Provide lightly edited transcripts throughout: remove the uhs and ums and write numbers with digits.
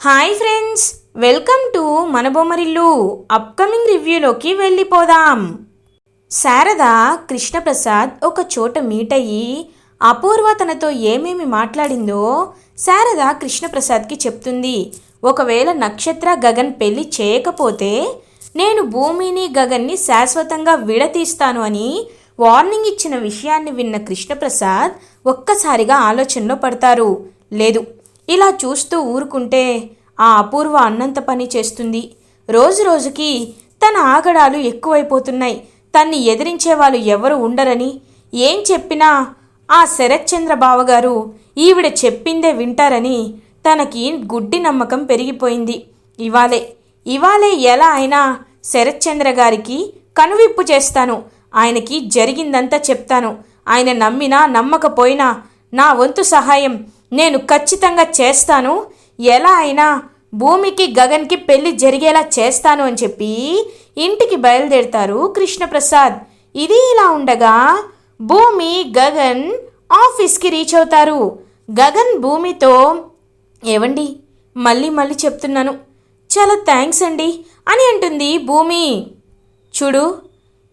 Hi friends, welcome to మన Bommarillu. Upcoming రివ్యూలోకి వెళ్ళిపోదాం. శారద కృష్ణప్రసాద్ ఒక చోట మీట్ అయ్యి అపూర్వ తనతో ఏమేమి మాట్లాడిందో శారద కృష్ణప్రసాద్కి చెప్తుంది. ఒకవేళ నక్షత్ర గగన్ పెళ్లి చేయకపోతే నేను భూమిని గగన్ని శాశ్వతంగా విడతీస్తాను అని వార్నింగ్ ఇచ్చిన విషయాన్ని విన్న కృష్ణప్రసాద్ ఒక్కసారిగా ఆలోచనలో పడతారు. లేదు, ఇలా చూస్తూ ఊరుకుంటే ఆ అపూర్వ అన్నంత పని చేస్తుంది. రోజు రోజుకి తన ఆగడాలు ఎక్కువైపోతున్నాయి. తన్ని ఎదిరించే వాళ్ళు ఎవరు ఉండరని, ఏం చెప్పినా ఆ శరత్చంద్ర బావగారు ఈవిడ చెప్పిందే వింటారని తనకి గుడ్డి నమ్మకం పెరిగిపోయింది. ఇవాళే ఎలా అయినా శరత్చంద్ర గారికి కనువిప్పు చేస్తాను. ఆయనకి జరిగిందంతా చెప్తాను. ఆయన నమ్మినా నమ్మకపోయినా నా వంతు సహాయం నేను ఖచ్చితంగా చేస్తాను. ఎలా అయినా భూమికి గగన్కి పెళ్లి జరిగేలా చేస్తాను అని చెప్పి ఇంటికి బయలుదేరుతారు కృష్ణప్రసాద్. ఇది ఇలా ఉండగా భూమి గగన్ ఆఫీస్కి రీచ్ అవుతారు. గగన్ భూమితో, ఏవండి, మళ్ళీ చెప్తున్నాను, చాలా థ్యాంక్స్ అండి అని అంటుంది భూమి. చూడు,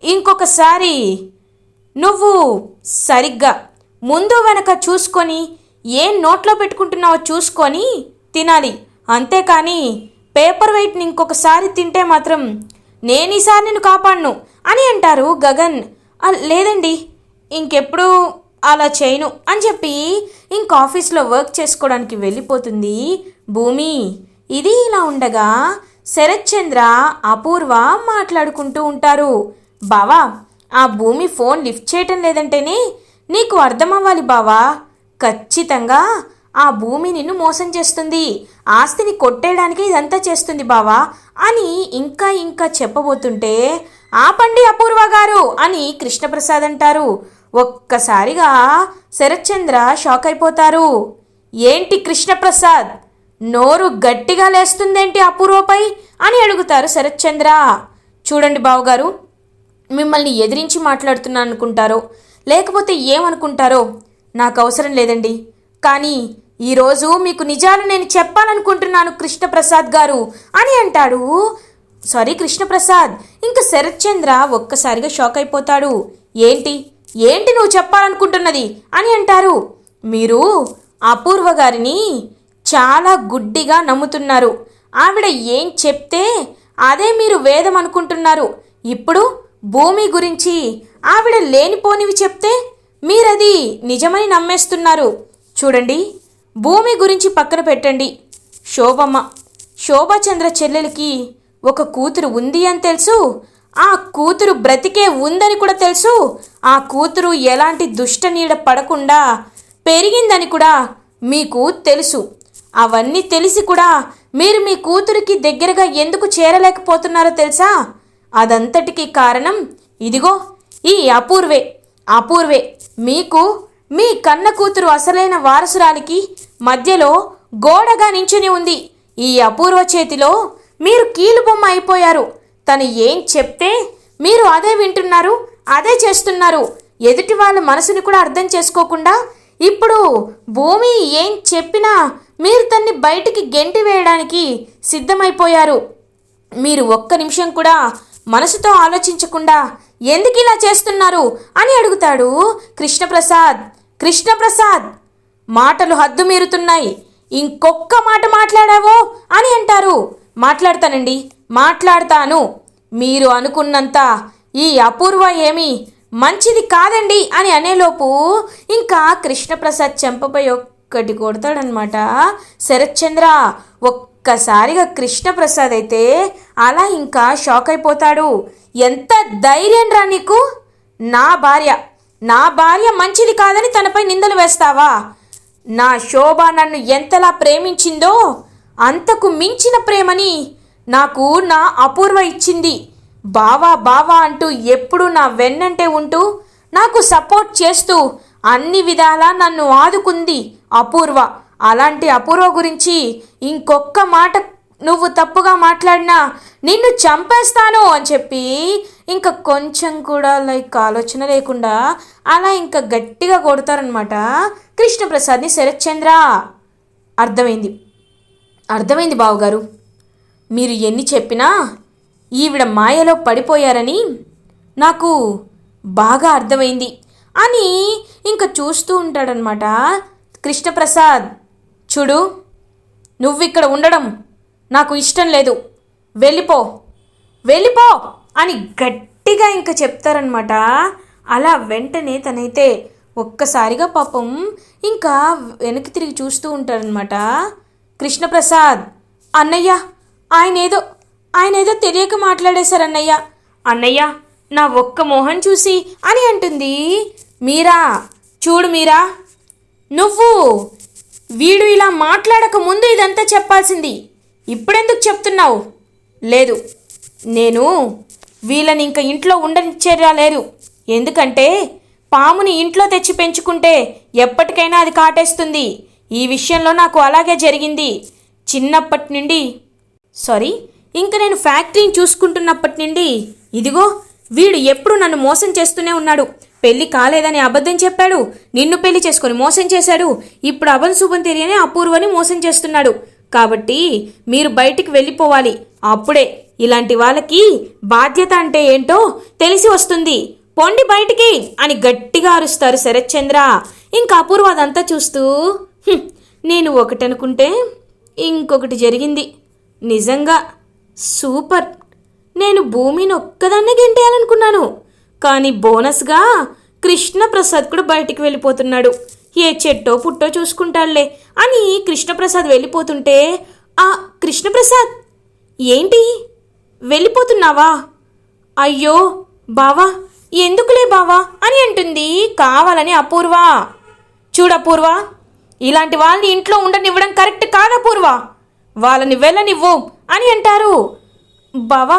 ఇంకొకసారి నువ్వు సరిగ్గా ముందు వెనక చూసుకొని ఏం నోట్లో పెట్టుకుంటున్నావో చూసుకొని తినాలి. అంతేకాని పేపర్ వెయిట్ని ఇంకొకసారి తింటే మాత్రం నేను ఈసారి నిన్ను కాపాడను అని అంటారు గగన్. లేదండి, ఇంకెప్పుడు అలా చేయను అని చెప్పి ఇంక ఆఫీస్లో వర్క్ చేసుకోవడానికి వెళ్ళిపోతుంది భూమి. ఇది ఇలా ఉండగా శరత్చంద్ర అపూర్వ మాట్లాడుకుంటూ ఉంటారు. బావా, ఆ భూమి ఫోన్ లిఫ్ట్ చేయటం లేదంటేనే నీకు అర్థమవ్వాలి బావా. ఖచ్చితంగా ఆ భూమి నిన్ను మోసం చేస్తుంది, ఆస్తిని కొట్టేయడానికి ఇదంతా చేస్తుంది బావా అని ఇంకా చెప్పబోతుంటే, ఆపండి అపూర్వ గారు అని కృష్ణప్రసాద్ అంటారు. ఒక్కసారిగా శరత్చంద్ర షాక్ అయిపోతారు. ఏంటి కృష్ణప్రసాద్, నోరు గట్టిగా లేస్తుందేంటి అపూర్వపై అని అడుగుతారు శరత్చంద్ర. చూడండి బావగారు, మిమ్మల్ని ఎదిరించి మాట్లాడుతున్నాను అనుకుంటారో లేకపోతే ఏమనుకుంటారో నాకు అవసరం లేదండి. కానీ ఈరోజు మీకు నిజాలు నేను చెప్పాలనుకుంటున్నాను కృష్ణప్రసాద్ గారు అని అంటాడు. సారీ కృష్ణప్రసాద్. ఇంకా శరత్చంద్ర ఒక్కసారిగా షాక్ అయిపోతాడు. ఏంటి నువ్వు చెప్పాలనుకుంటున్నది అని అంటారు. మీరు అపూర్వ గారిని చాలా గుడ్డిగా నమ్ముతున్నారు. ఆవిడ ఏం చెప్తే అదే మీరు వేదం అనుకుంటున్నారు. ఇప్పుడు భూమి గురించి ఆవిడ లేనిపోనివి చెప్తే మీరది నిజమని నమ్మేస్తున్నారు. చూడండి, భూమి గురించి పక్కన పెట్టండి. శోభాచంద్ర చెల్లెలకి ఒక కూతురు ఉంది అని తెలుసు. ఆ కూతురు బ్రతికే ఉందని కూడా తెలుసు. ఆ కూతురు ఎలాంటి దుష్ట నీడ పడకుండా పెరిగిందని కూడా మీకు తెలుసు. అవన్నీ తెలిసి కూడా మీరు మీ కూతురికి దగ్గరగా ఎందుకు చేరలేకపోతున్నారో తెలుసా? అదంతటికీ కారణం ఇదిగో ఈ అపూర్వే. మీకు మీ కన్న కూతురు అసలైన వారసురాలికి మధ్యలో గోడగా నించుని ఉంది. ఈ అపూర్వ చేతిలో మీరు కీలుబొమ్మ అయిపోయారు. తను ఏం చెప్తే మీరు అదే వింటున్నారు, అదే చేస్తున్నారు. ఎదుటి వాళ్ళ మనసుని కూడా అర్థం చేసుకోకుండా ఇప్పుడు భూమి ఏం చెప్పినా మీరు తన్ని బయటికి గెంటి వేయడానికి సిద్ధమైపోయారు. మీరు ఒక్క నిమిషం కూడా మనసుతో ఆలోచించకుండా ఎందుకు ఇలా చేస్తున్నారు అని అడుగుతాడు కృష్ణప్రసాద్. మాటలు హద్దు మీరుతున్నాయి. ఇంకొక్క మాట మాట్లాడావో అని అంటారు. మాట్లాడతాను. మీరు అనుకున్నంత ఈ అపూర్వ ఏమీ మంచిది కాదండి అని అనేలోపు ఇంకా కృష్ణప్రసాద్ చెంపపై ఒక్కటి కొడతాడనమాట శరత్చంద్ర. ఒక్కసారిగా కృష్ణప్రసాద్ అయితే అలా ఇంకా షాక్ అయిపోతాడు. ఎంత ధైర్యం రా నీకు? నా భార్య మంచిది కాదని తనపై నిందలు వేస్తావా? నా శోభ నన్ను ఎంతలా ప్రేమించిందో అంతకు మించిన ప్రేమని నాకు నా అపూర్వ ఇచ్చింది. బావా అంటూ ఎప్పుడూ నా వెన్నంటే ఉంటూ నాకు సపోర్ట్ చేస్తూ అన్ని విధాలా నన్ను ఆదుకుంది అపూర్వ. అలాంటి అపూర్వ గురించి ఇంకొక్క మాట నువ్వు తప్పుగా మాట్లాడినా నిన్ను చంపేస్తాను అని చెప్పి ఇంకా కొంచెం కూడా ఆలోచన లేకుండా అలా ఇంకా గట్టిగా కొడతారనమాట కృష్ణప్రసాద్ని శరత్చంద్ర. అర్థమైంది, అర్థమైంది బావగారు. మీరు ఎన్ని చెప్పినా ఈవిడ మాయలో పడిపోయారని నాకు బాగా అర్థమైంది అని ఇంకా చూస్తూ ఉంటాడనమాట కృష్ణప్రసాద్. చూడు, నువ్విక్కడ ఉండడం నాకు ఇష్టం లేదు, వెళ్ళిపో వెళ్ళిపో అని గట్టిగా ఇంకా చెప్తారనమాట. అలా వెంటనే తనైతే ఒక్కసారిగా పాపం ఇంకా వెనక్కి తిరిగి చూస్తూ ఉంటారనమాట కృష్ణప్రసాద్. అన్నయ్య, ఆయనేదో తెలియక మాట్లాడేశారన్నయ్య. అన్నయ్య, నా ఒక్క మోహన్ చూసి అని అంటుంది మీరా. చూడు మీరా, నువ్వు వీడు ఇలా మాట్లాడక ముందు ఇదంతా చెప్పాల్సింది, ఇప్పుడెందుకు చెప్తున్నావు? లేదు, నేను వీళ్ళని ఇంకా ఇంట్లో ఉండనిచ్చేలా లేదు. ఎందుకంటే పాముని ఇంట్లో తెచ్చి పెంచుకుంటే ఎప్పటికైనా అది కాటేస్తుంది. ఈ విషయంలో నాకు అలాగే జరిగింది. చిన్నప్పటి నుండి ఇంకా నేను ఫ్యాక్టరీని చూసుకుంటున్నప్పటి నుండి ఇదిగో వీడు ఎప్పుడు నన్ను మోసం చేస్తూనే ఉన్నాడు. పెళ్లి కాలేదని అబద్ధం చెప్పాడు, నిన్ను పెళ్లి చేసుకొని మోసం చేశాడు, ఇప్పుడు శుభం తెలియని అపూర్వని మోసం చేస్తున్నాడు. కాబట్టి మీరు బయటికి వెళ్ళిపోవాలి. అప్పుడే ఇలాంటి వాళ్ళకి బాధ్యత అంటే ఏంటో తెలిసి వస్తుంది. పొండి బయటికి అని గట్టిగా అరుస్తారు శరత్చంద్ర. ఇంకా అపూర్వ అదంతా చూస్తూ నేను ఒకటనుకుంటే ఇంకొకటి జరిగింది. నిజంగా సూపర్. నేను భూమిని ఒక్కదాన్నే గెంటేయాలనుకున్నాను, కానీ బోనస్గా కృష్ణప్రసాద్ కూడా బయటికి వెళ్ళిపోతున్నాడు. ఏ చెట్టో పుట్టో చూసుకుంటాడులే అని కృష్ణప్రసాద్ వెళ్ళిపోతుంటే, ఆ కృష్ణప్రసాద్ ఏంటి వెళ్ళిపోతున్నావా? అయ్యో బావా, ఎందుకులే బావా అని అంటుంది కావాలని అపూర్వ. చూడపూర్వ, ఇలాంటి వాళ్ళని ఇంట్లో ఉండనివ్వడం కరెక్ట్ కాదపూర్వ, వాళ్ళని వెళ్ళనివ్వు అని అంటారు. బావా,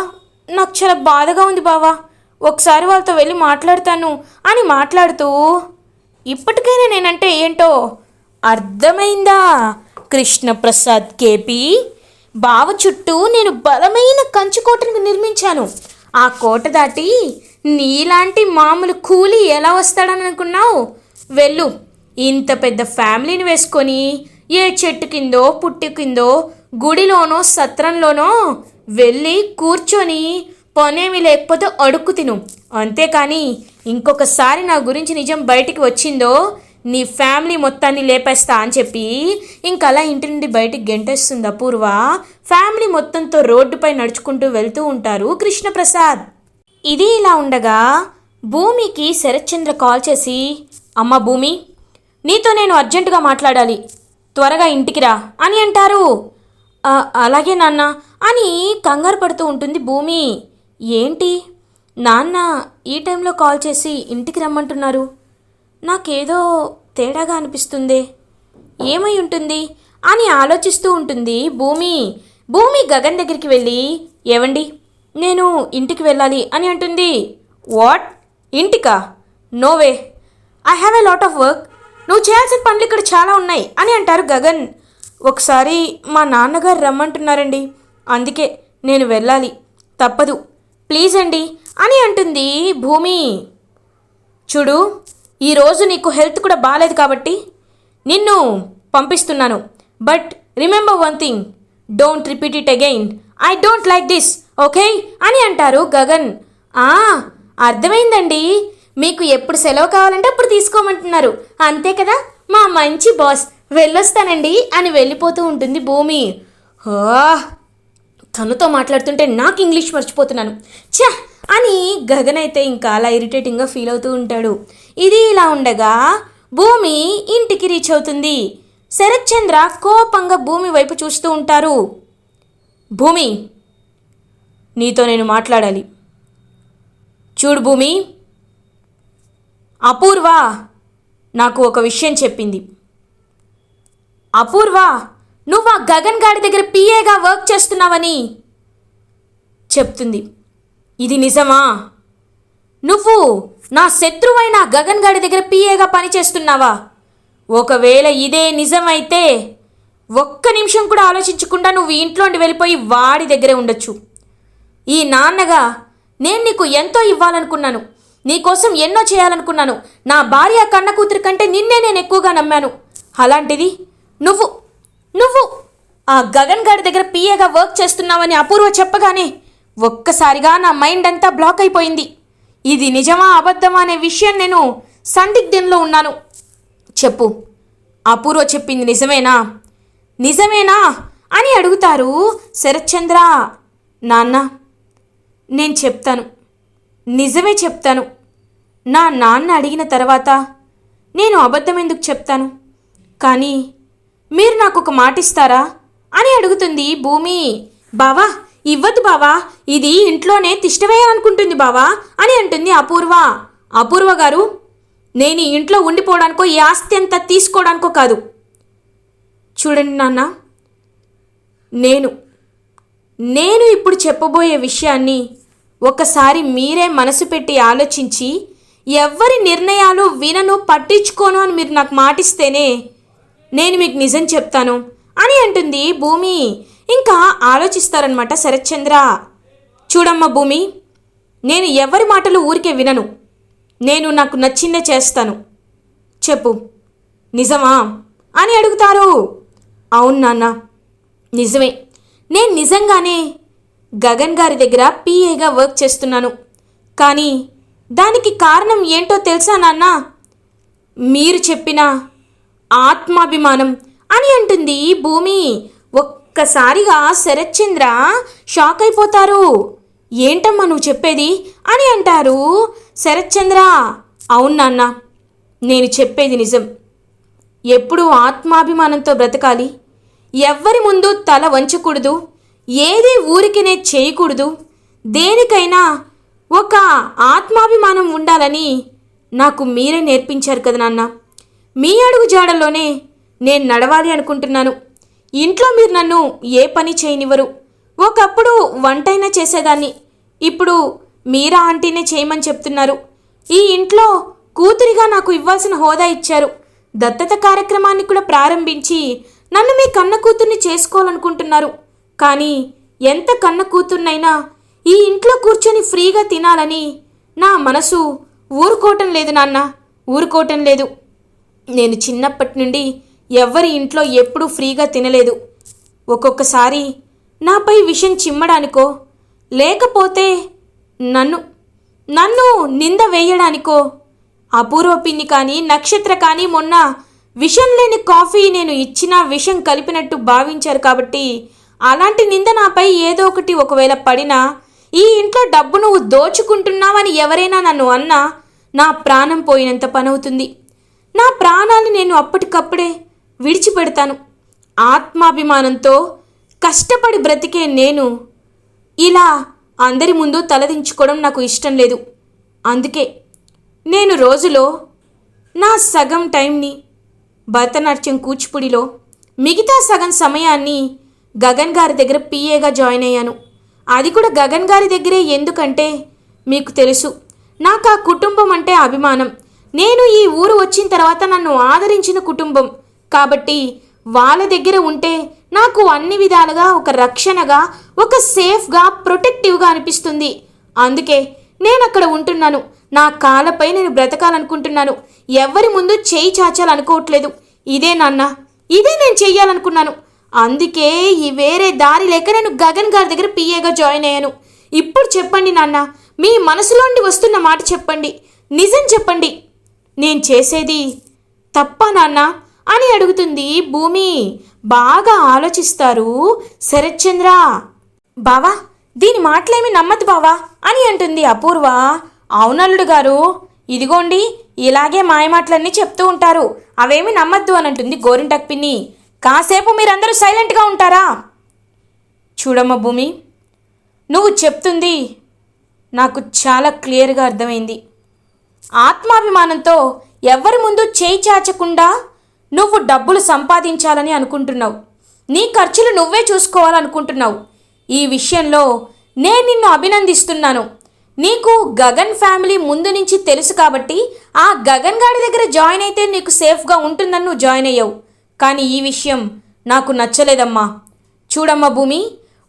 నాకు చాలా బాధగా ఉంది బావా, ఒకసారి వాళ్ళతో వెళ్ళి మాట్లాడతాను అని మాట్లాడుతూ, ఇప్పటికైనా నేనంటే ఏంటో అర్థమైందా కృష్ణప్రసాద్ కేపీ? బావ చుట్టూ నేను బలమైన కంచుకోటను నిర్మించాను. ఆ కోట దాటి నీలాంటి మామూలు కూలి ఎలా వస్తాడని అనుకున్నావు? వెళ్ళు, ఇంత పెద్ద ఫ్యామిలీని వేసుకొని ఏ చెట్టు కిందో పుట్టు కిందో గుడిలోనో సత్రంలోనో వెళ్ళి కూర్చొని పనేమి లేకపోతే అడుక్కు తిను. అంతేకాని ఇంకొకసారి నా గురించి నిజం బయటికి వచ్చిందో నీ ఫ్యామిలీ మొత్తాన్ని లేపేస్తా అని చెప్పి ఇంకలా ఇంటి నుండి బయటికి గెంటేస్తుంది అపూర్వ. ఫ్యామిలీ మొత్తంతో రోడ్డుపై నడుచుకుంటూ వెళ్తూ ఉంటారు కృష్ణప్రసాద్. ఇది ఇలా ఉండగా భూమికి శరత్చంద్ర కాల్ చేసి, అమ్మ భూమి, నీతో నేను అర్జెంటుగా మాట్లాడాలి, త్వరగా ఇంటికి రా అని అంటారు. అలాగే నాన్న అని కంగారు పడుతూ ఉంటుంది భూమి. ఏంటి నాన్న ఈ టైంలో కాల్ చేసి ఇంటికి రమ్మంటున్నారు? నాకేదో తేడాగా అనిపిస్తుందే, ఏమై ఉంటుంది అని ఆలోచిస్తూ ఉంటుంది భూమి. భూమి గగన్ దగ్గరికి వెళ్ళి, ఏవండి నేను ఇంటికి వెళ్ళాలి అని అంటుంది. వాట్, ఇంటికా? No way, I have a lot of work, నువ్వు చేయాల్సిన పనులు ఇక్కడ చాలా ఉన్నాయి అని అంటారు గగన్. ఒకసారి మా నాన్నగారు రమ్మంటున్నారండి, అందుకే నేను వెళ్ళాలి, తప్పదు, ప్లీజ్ అండి అని అంటుంది భూమి. చూడు, ఈరోజు నీకు హెల్త్ కూడా బాగాలేదు కాబట్టి నిన్ను పంపిస్తున్నాను, but remember one thing, don't repeat it again, I don't like this, okay అని అంటారు గగన్. అర్థమైందండి, మీకు ఎప్పుడు సెలవు కావాలంటే అప్పుడు తీసుకోమంటున్నారు, అంతే కదా మా మంచి బాస్, వెళ్ళొస్తానండి అని వెళ్ళిపోతూ ఉంటుంది భూమి. తనతో మాట్లాడుతుంటే నాకు ఇంగ్లీష్ మర్చిపోతున్నాను ఛా అని గగన్ అయితే ఇంకా అలా ఇరిటేటింగ్గా ఫీల్ అవుతూ ఉంటాడు. ఇది ఇలా ఉండగా భూమి ఇంటికి రీచ్ అవుతుంది. శరత్చంద్ర కోపంగా భూమి వైపు చూస్తూ ఉంటారు. భూమి, నీతో నేను మాట్లాడాలి. చూడు భూమి, అపూర్వ నాకు ఒక విషయం చెప్పింది. అపూర్వ, నువ్వు ఆ గగన్ గాడి దగ్గర పిఏగా వర్క్ చేస్తున్నావని చెప్తుంది. ఇది నిజమా? నువ్వు నా శత్రువైన గగన్ గాడి దగ్గర పిఏగా పనిచేస్తున్నావా? ఒకవేళ ఇదే నిజమైతే ఒక్క నిమిషం కూడా ఆలోచించకుండా నువ్వు ఇంట్లోండి వెళ్ళిపోయి వాడి దగ్గరే ఉండొచ్చు. ఈ నాన్నగా నేను నీకు ఎంతో ఇవ్వాలనుకున్నాను, నీకోసం ఎన్నో చేయాలనుకున్నాను, నా భార్య కన్న కూతురు కంటే నిన్నే నేను ఎక్కువగా నమ్మాను. అలాంటిది నువ్వు ఆ గగన్ గారి దగ్గర పిఏగా వర్క్ చేస్తున్నావని అపూర్వ చెప్పగానే ఒక్కసారిగా నా మైండ్ అంతా బ్లాక్ అయిపోయింది. ఇది నిజమా అబద్ధమా అనే విషయం నేను సందిగ్ధంలో ఉన్నాను. చెప్పు, అపూర్వ చెప్పింది నిజమేనా? నిజమేనా అని అడుగుతారు శరత్చంద్ర. నాన్న, నేను చెప్తాను, నిజమే చెప్తాను. నా నాన్న అడిగిన తర్వాత నేను అబద్ధం ఎందుకు చెప్తాను? కానీ మీరు నాకు ఒక మాట ఇస్తారా అని అడుగుతుంది భూమి. బావా, ఇవ్వద్దు బావా, ఇది ఇంట్లోనే తిష్టవేయాలనుకుంటుంది బావా అని అంటుంది అపూర్వ. అపూర్వ గారు, నేను ఈ ఇంట్లో ఉండిపోవడానికో ఈ ఆస్తి అంతా తీసుకోవడానికో కాదు. చూడండి నాన్న, నేను ఇప్పుడు చెప్పబోయే విషయాన్ని ఒకసారి మీరే మనసు పెట్టి ఆలోచించి ఎవ్వరి నిర్ణయాలు వినను పట్టించుకోను అని మీరు నాకు మాటిస్తేనే నేను మీకు నిజం చెప్తాను అని అంటుంది భూమి. ఇంకా ఆలోచిస్తారనమాట శరత్చంద్ర. చూడమ్మా భూమి, నేను ఎవరి మాటలు ఊరికే వినను. నేను నాకు నచ్చిందే చేస్తాను. చెప్పు, నిజమా అని అడుగుతారు. అవును నాన్న, నిజమే. నేను నిజంగానే గగన్ గారి దగ్గర పిఏగా వర్క్ చేస్తున్నాను. కానీ దానికి కారణం ఏంటో తెలుసా నాన్న? మీరు చెప్పిన ఆత్మాభిమానం అని అంటుంది భూమి. ఒక్కసారిగా శరత్చంద్ర షాక్ అయిపోతారు. ఏంటమ్మా నువ్వు చెప్పేది అని అంటారు శరత్చంద్ర. అవును నాన్న, నేను చెప్పేది నిజం. ఎప్పుడూ ఆత్మాభిమానంతో బ్రతకాలి. ఎవ్వరి ముందు తల వంచకూడదు. ఏది ఊరికినే చేయకూడదు. దేనికైనా ఒక ఆత్మాభిమానం ఉండాలని నాకు మీరే నేర్పించారు కదా నాన్న. మీ అడుగు జాడల్లోనే నేను నడవాలి అనుకుంటున్నాను. ఇంట్లో మీరు నన్ను ఏ పని చేయనివ్వరు. ఒకప్పుడు వంటైనా చేసేదాన్ని, ఇప్పుడు మీరా ఆంటీనే చేయమని చెప్తున్నారు. ఈ ఇంట్లో కూతురిగా నాకు ఇవ్వాల్సిన హోదా ఇచ్చారు. దత్తత కార్యక్రమాన్ని కూడా ప్రారంభించి నన్ను మీ కన్న కూతుర్ని చేసుకోవాలనుకుంటున్నారు. కానీ ఎంత కన్న కూతుర్నైనా ఈ ఇంట్లో కూర్చొని ఫ్రీగా తినాలని నా మనసు ఊరుకోవటం లేదు నాన్న, ఊరుకోవటం లేదు. నేను చిన్నప్పటి నుండి ఎవరి ఇంట్లో ఎప్పుడూ ఫ్రీగా తినలేదు. ఒక్కొక్కసారి నాపై విషం చిమ్మడానికో లేకపోతే నన్ను నింద వేయడానికో అపూర్వ పిన్ని కానీ నక్షత్ర కానీ మొన్న విషం లేని కాఫీ నేను ఇచ్చినా విషం కలిపినట్టు భావించారు. కాబట్టి అలాంటి నింద నాపై ఏదో ఒకటి ఒకవేళ పడినా, ఈ ఇంట్లో డబ్బు నువ్వు దోచుకుంటున్నావని ఎవరైనా నన్ను అన్నా నా ప్రాణం పోయినంత పనవుతుంది. నా ప్రాణాన్ని నేను అప్పటికప్పుడే విడిచిపెడతాను. ఆత్మాభిమానంతో కష్టపడి బ్రతికే నేను ఇలా అందరి ముందు తలదించుకోవడం నాకు ఇష్టం లేదు. అందుకే నేను రోజులో నా సగం టైంని భరతనాట్యం కూచిపూడిలో, మిగతా సగం సమయాన్ని గగన్ గారి దగ్గర పిఏగా జాయిన్ అయ్యాను. అది కూడా గగన్ గారి దగ్గరే. ఎందుకంటే మీకు తెలుసు, నాకు ఆ కుటుంబం అంటే అభిమానం. నేను ఈ ఊరు వచ్చిన తర్వాత నన్ను ఆదరించిన కుటుంబం కాబట్టి వాళ్ళ దగ్గర ఉంటే నాకు అన్ని విధాలుగా ఒక రక్షణగా, ఒక సేఫ్గా, ప్రొటెక్టివ్గా అనిపిస్తుంది. అందుకే నేను అక్కడ ఉంటున్నాను. నా కాళ్ళపై నేను బ్రతకాలనుకుంటున్నాను. ఎవరి ముందు చేయి చాచాలనుకోవట్లేదు. ఇదే నాన్న, ఇదే నేను చెయ్యాలనుకున్నాను. అందుకే ఈ వేరే దారి లేక నేను గగన్ గారి దగ్గర పిఏగా జాయిన్ అయ్యాను. ఇప్పుడు చెప్పండి నాన్న, మీ మనసులోండి వస్తున్న మాట చెప్పండి, నిజం చెప్పండి. నేను చేసేది తప్పా నాన్న అని అడుగుతుంది భూమి. బాగా ఆలోచిస్తారు శరత్చంద్ర. బావా, దీని మాటలేమి నమ్మద్దు బావా అని అంటుంది అపూర్వ. అవునల్లుడు గారు, ఇదిగోండి ఇలాగే మాయమాటలన్నీ చెప్తూ ఉంటారు, అవేమి నమ్మద్దు అని అంటుంది గోరింటక్ పిన్ని. కాసేపు మీరందరూ సైలెంట్గా ఉంటారా? చూడమ్మ భూమి, నువ్వు చెప్తుంది నాకు చాలా క్లియర్గా అర్థమైంది. ఆత్మాభిమానంతో ఎవరి ముందు చేయి చాచకుండా నువ్వు డబ్బులు సంపాదించాలని అనుకుంటున్నావు. నీ ఖర్చులు నువ్వే చూసుకోవాలనుకుంటున్నావు. ఈ విషయంలో నేను నిన్ను అభినందిస్తున్నాను. నీకు గగన్ ఫ్యామిలీ ముందు నుంచి తెలుసు కాబట్టి ఆ గగన్ గాడి దగ్గర జాయిన్ అయితే నీకు సేఫ్గా ఉంటుందని నువ్వు జాయిన్ అయ్యావు. కానీ ఈ విషయం నాకు నచ్చలేదమ్మా. చూడమ్మా భూమి,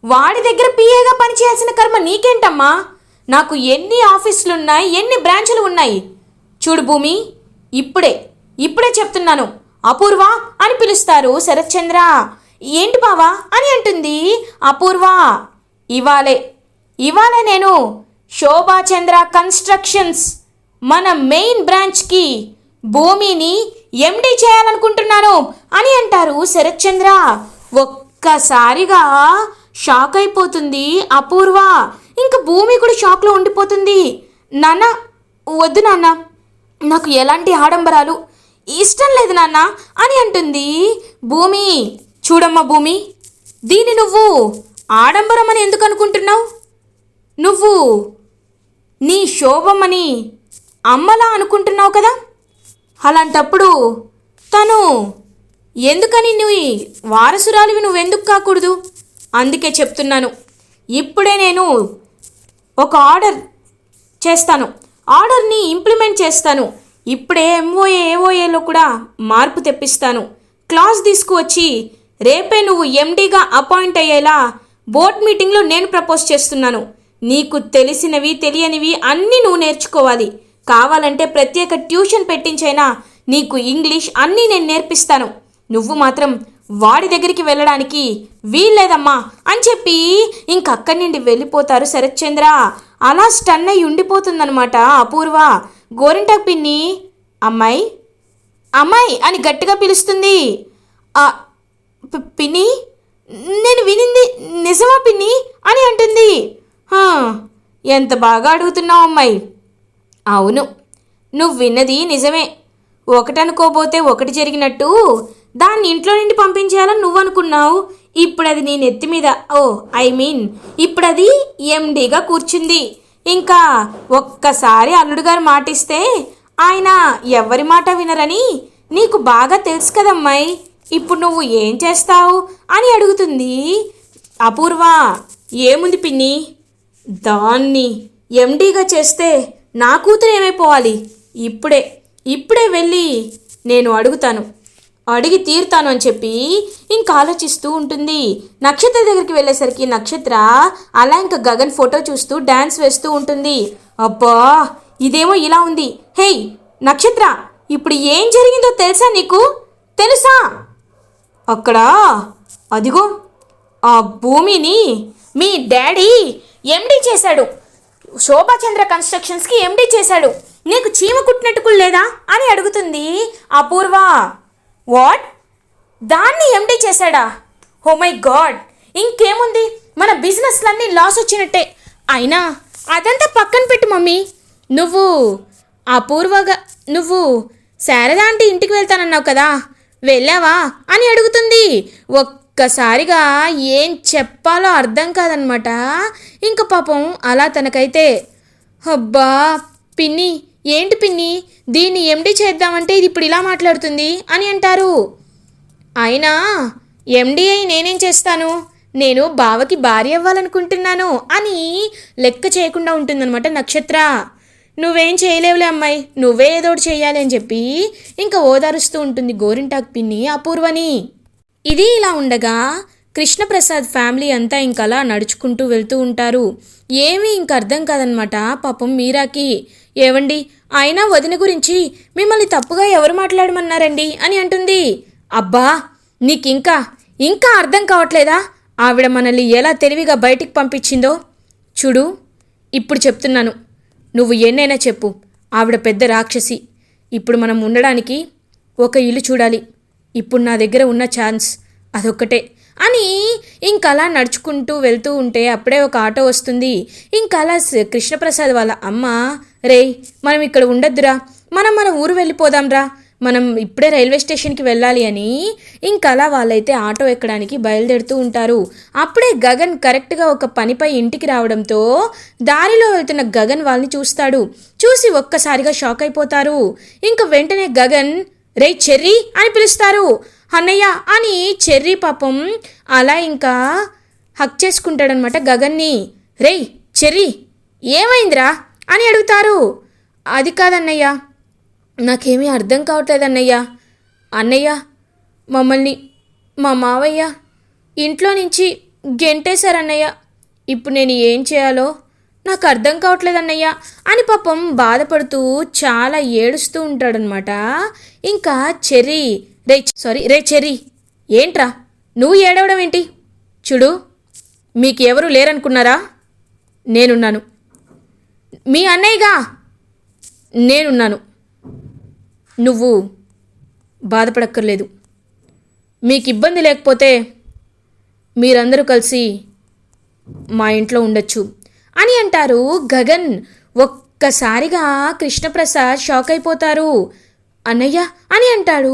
వాడి దగ్గర పిఏగా పనిచేయాల్సిన కర్మ నీకేంటమ్మా? నాకు ఎన్ని ఆఫీసులున్నాయి, ఎన్ని బ్రాంచులు ఉన్నాయి. చూడు భూమి, ఇప్పుడే చెప్తున్నాను, అపూర్వ అని పిలుస్తారు శరత్చంద్ర. ఏంటి బావా అని అంటుంది అపూర్వ. ఇవాళే నేను శోభాచంద్ర కన్స్ట్రక్షన్స్ మన మెయిన్ బ్రాంచ్కి భూమిని ఎండి చేయాలనుకుంటున్నాను అని అంటారు శరత్చంద్ర. ఒక్కసారిగా షాక్ అయిపోతుంది అపూర్వ. ఇంకా భూమి కూడా షాక్లో ఉండిపోతుంది. నాన్న, వద్దు నాన్న, నాకు ఎలాంటి ఆడంబరాలు ఇష్టం లేదు నాన్న అని అంటుంది భూమి. చూడమ్మా భూమి, దీన్ని నువ్వు ఆడంబరం అని ఎందుకు అనుకుంటున్నావు? నువ్వు నీ శోభమ్మని అమ్మలా అనుకుంటున్నావు కదా. అలాంటప్పుడు తను ఎందుకని నువ్వు వారసురాలివి నువ్వెందుకు కాకూడదు? అందుకే చెప్తున్నాను, ఇప్పుడే నేను ఒక ఆర్డర్ చేస్తాను, ఆర్డర్ని ఇంప్లిమెంట్ చేస్తాను. ఇప్పుడే ఏఓఏలో కూడా మార్పు తెప్పిస్తాను. క్లాస్ తీసుకువచ్చి రేపే నువ్వు ఎండీగా అపాయింట్ అయ్యేలా బోర్డ్ మీటింగ్లో నేను ప్రపోజ్ చేస్తున్నాను. నీకు తెలిసినవి తెలియనివి అన్నీ నువ్వు నేర్చుకోవాలి. కావాలంటే ప్రత్యేక ట్యూషన్ పెట్టించైనా నీకు ఇంగ్లీష్ అన్నీ నేను నేర్పిస్తాను. నువ్వు మాత్రం వాడి దగ్గరికి వెళ్ళడానికి వీల్లేదమ్మా అని చెప్పి ఇంకక్కడి నుండి వెళ్ళిపోతారు శరత్చంద్ర. అలా స్టన్ అయి ఉండిపోతుందనమాట అపూర్వ. గోరింటాకు పిన్ని అమ్మాయి అమ్మాయి అని గట్టిగా పిలుస్తుంది. పిన్ని, నేను వినింది నిజమా పిన్ని అని అంటుంది. ఎంత బాగా అడుగుతున్నావు అమ్మాయి. అవును, నువ్వు విన్నది నిజమే. ఒకటనుకోబోతే ఒకటి జరిగినట్టు దాన్ని ఇంట్లో నుండి పంపించేయాలని నువ్వు అనుకున్నావు. ఇప్పుడు అది నీ నెత్తి మీద ఇప్పుడు అది ఎండీగా కూర్చుంది. ఇంకా ఒక్కసారి అల్లుడుగారు మాటిస్తే ఆయన ఎవరి మాట వినరని నీకు బాగా తెలుసు కదమ్మాయి. ఇప్పుడు నువ్వు ఏం చేస్తావు అని అడుగుతుంది అపూర్వ. ఏముంది పిన్ని, దాన్ని ఎండీగా చేస్తే నా కూతురు ఏమైపోవాలి? ఇప్పుడే వెళ్ళి నేను అడిగి తీరుతాను అని చెప్పి ఇంకా ఆలోచిస్తూ ఉంటుంది. నక్షత్ర దగ్గరికి వెళ్ళేసరికి నక్షత్ర అలా ఇంకా గగన్ ఫోటో చూస్తూ డ్యాన్స్ వేస్తూ ఉంటుంది. అబ్బా, ఇదేమో ఇలా ఉంది. హేయ్ నక్షత్ర, ఇప్పుడు ఏం జరిగిందో తెలుసా? అక్కడ అదిగో ఆ భూమిని మీ డాడీ ఎండీ చేశాడు. శోభాచంద్ర కన్స్ట్రక్షన్స్కి ఎండీ చేశాడు. నీకు చీమ కుట్టినట్టు కూడా లేదా అని అడుగుతుంది అపూర్వ. వాట్? దాన్ని ఎండీ చేశాడా? ఓ మై గాడ్, ఇంకేముంది, మన బిజినెస్లన్నీ లాస్ వచ్చినట్టే. అయినా అదంతా పక్కన పెట్టు మమ్మీ. నువ్వు శారదా ఆంటీ ఇంటికి వెళ్తానన్నావు కదా, వెళ్ళావా అని అడుగుతుంది. ఒక్కసారిగా ఏం చెప్పాలో అర్థం కాదనమాట. ఇంక పాపం అలా తనకైతే అబ్బా పిన్ని, ఏంటి పిన్ని, దీన్ని ఎండీ చేద్దామంటే ఇది ఇప్పుడు ఇలా మాట్లాడుతుంది అని అంటారు. అయినా ఎండీ అయి నేనేం చేస్తాను, నేను బావకి భార్య అవ్వాలనుకుంటున్నాను అని లెక్క చేయకుండా ఉంటుందన్నమాట నక్షత్ర. నువ్వేం చేయలేవులే అమ్మాయి, నువ్వే ఏదోటి చేయాలి అని చెప్పి ఇంకా ఓదారుస్తూ ఉంటుంది గోరింటాకు పిన్ని అపూర్వని. ఇది ఇలా ఉండగా కృష్ణప్రసాద్ ఫ్యామిలీ అంతా ఇంకలా నడుచుకుంటూ వెళ్తూ ఉంటారు. ఏమీ ఇంక అర్థం కాదనమాట పాపం మీరాకి. ఏవండి, అయినా వదిన గురించి మిమ్మల్ని తప్పుగా ఎవరు మాట్లాడమన్నారండి అని అంటుంది. అబ్బా, నీకింకా అర్థం కావట్లేదా? ఆవిడ మనల్ని ఎలా తెలివిగా బయటికి పంపించిందో చూడు. ఇప్పుడు చెప్తున్నాను, నువ్వు ఎన్నైనా చెప్పు, ఆవిడ పెద్ద రాక్షసి. ఇప్పుడు మనం ఉండడానికి ఒక ఇల్లు చూడాలి. ఇప్పుడు నా దగ్గర ఉన్న ఛాన్స్ అదొక్కటే అని ఇంకలా నడుచుకుంటూ వెళ్తూ ఉంటే అప్పుడే ఒక ఆటో వస్తుంది. ఇంకలా కృష్ణప్రసాద్ వాళ్ళ అమ్మ, రేయ్ మనం ఇక్కడ ఉండొద్దురా, మన ఊరు వెళ్ళిపోదాంరా, మనం ఇప్పుడే రైల్వే స్టేషన్కి వెళ్ళాలి అని ఇంకలా వాళ్ళైతే ఆటో ఎక్కడానికి బయలుదేరుతూ ఉంటారు. అప్పుడే గగన్ కరెక్ట్గా ఒక పనిపై ఇంటికి రావడంతో దారిలో వెళ్తున్న గగన్ వాళ్ళని చూస్తాడు. చూసి ఒక్కసారిగా షాక్ అయిపోతారు. ఇంక వెంటనే గగన్, రేయ్ చెర్రీ అని పిలుస్తారు. అన్నయ్య అని చెర్రీ పాపం అలా ఇంకా హక్ చేసుకుంటాడనమాట గగన్ని. రేయ్ చెర్రీ, ఏమైందిరా అని అడుగుతారు. అది కాదన్నయ్య, నాకేమీ అర్థం కావట్లేదు అన్నయ్య, మమ్మల్ని మా మావయ్య ఇంట్లో నుంచి గెంటేశారన్నయ్య. ఇప్పుడు నేను ఏం చేయాలో నాకు అర్థం కావట్లేదు అన్నయ్య అని పాపం బాధపడుతూ చాలా ఏడుస్తూ ఉంటాడనమాట. ఇంకా చెర్రీ, రే చెర్రీ, ఏంట్రా నువ్వు ఏడవడం ఏంటి? చూడు, మీకు ఎవరు లేరనుకున్నారా? నేనున్నాను. మీ అన్నయ్యగా నేనున్నాను. నువ్వు బాధపడక్కర్లేదు. మీకు ఇబ్బంది లేకపోతే మీరందరూ కలిసి మా ఇంట్లో ఉండొచ్చు అని అంటారు గగన్. ఒక్కసారిగా కృష్ణప్రసాద్ షాక్ అయిపోతారు. అన్నయ్య అని అంటాడు.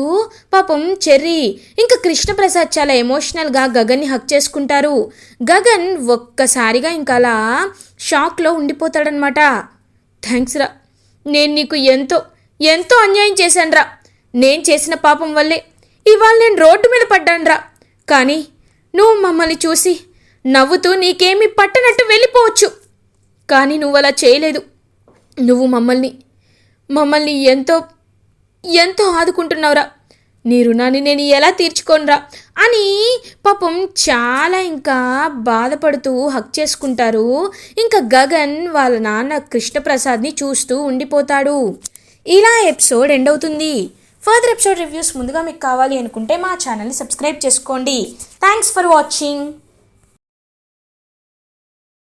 పాపం చెర్రీ ఇంకా కృష్ణప్రసాద్ చాలా ఎమోషనల్గా గగన్ని హక్ చేసుకుంటారు. గగన్ ఒక్కసారిగా ఇంకా అలా షాక్లో ఉండిపోతాడనమాట. థ్యాంక్స్ రా, నేను నీకు ఎంతో ఎంతో అన్యాయం చేశాను రా. నేను చేసిన పాపం వల్లే ఇవాళ నేను రోడ్డు మీద పడ్డానురా. కానీ నువ్వు మమ్మల్ని చూసి నవ్వుతూ నీకేమీ పట్టనట్టు వెళ్ళిపోవచ్చు. కానీ నువ్వు అలా చేయలేదు. నువ్వు మమ్మల్ని ఎంతో ఎంతో ఆదుకుంటున్నావురా. నీ రుణాన్ని నేను ఎలా తీర్చుకోనురా అని పాపం చాలా ఇంకా బాధపడుతూ హక్ చేసుకుంటారు. ఇంకా గగన్ వాళ్ళ నాన్న కృష్ణప్రసాద్ని చూస్తూ ఉండిపోతాడు. ఇలా ఎపిసోడ్ ఎండ్ అవుతుంది. ఫర్దర్ ఎపిసోడ్ రివ్యూస్ ముందుగా మీకు కావాలి అనుకుంటే మా ఛానల్ని సబ్స్క్రైబ్ చేసుకోండి. Thanks for watching.